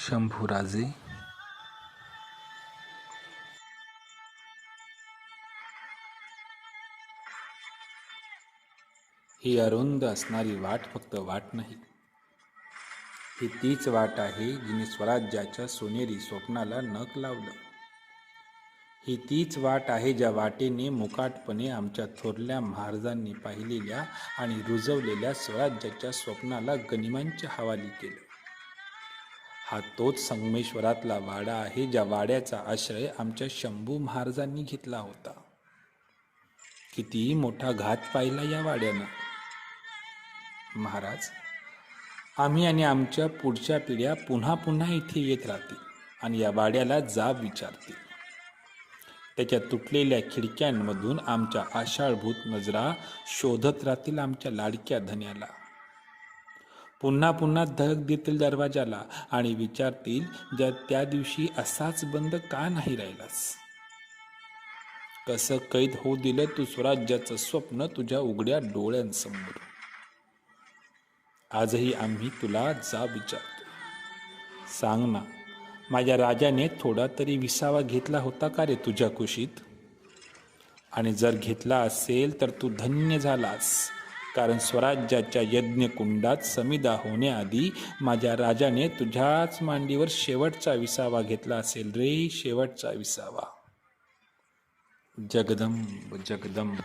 शंभूराजे ही अरुंद असणारी वाट फक्त वाट नाही, ही तीच वाट आहे जिने स्वराज्याच्या सोनेरी स्वप्नाला नख लावलं. ही तीच वाट आहे ज्या वाटेने मुकाटपणे आमच्या थोरल्या महाराजांनी पाहिलेल्या आणि रुजवलेल्या स्वराज्याच्या स्वप्नाला गनिमांच्या हवाली केलं. हा तोच संगमेश्वरातला वाडा आहे ज्या वाड्याचा आश्रय आमच्या शंभू महाराजांनी घेतला होता. किती मोठा घात पाहिला या वाड्यानं. महाराज, आम्ही आणि आमच्या पुढच्या पिढ्या पुन्हा पुन्हा इथे येत राहतील आणि या वाड्याला जाब विचारतील. त्याच्या तुटलेल्या खिडक्यांमधून आमच्या आषाढभूत नजरा शोधत राहतील आमच्या लाडक्या धन्याला. पुन्हा पुन्हा धडक देतील दरवाजाला आणि विचारतील, ज्या त्या दिवशी असाच बंद का नाही राहिलास? कसं कैद होऊ दिलं तू स्वराज्याचं स्वप्न तुझ्या उघड्या डोळ्यांसमोर? आजही आम्ही तुला जाब विचारतो. सांग ना, माझ्या राजाने थोडा तरी विसावा घेतला होता का रे तुझ्या कुशीत? आणि जर घेतला असेल तर तू धन्य झालास, कारण स्वराज्याच्या यज्ञकुंडात समिधा होण्याआधी माझ्या राजाने तुझ्याच मांडीवर शेवटचा विसावा घेतला असेल रे, शेवटचा विसावा. जगदंब जगदंब.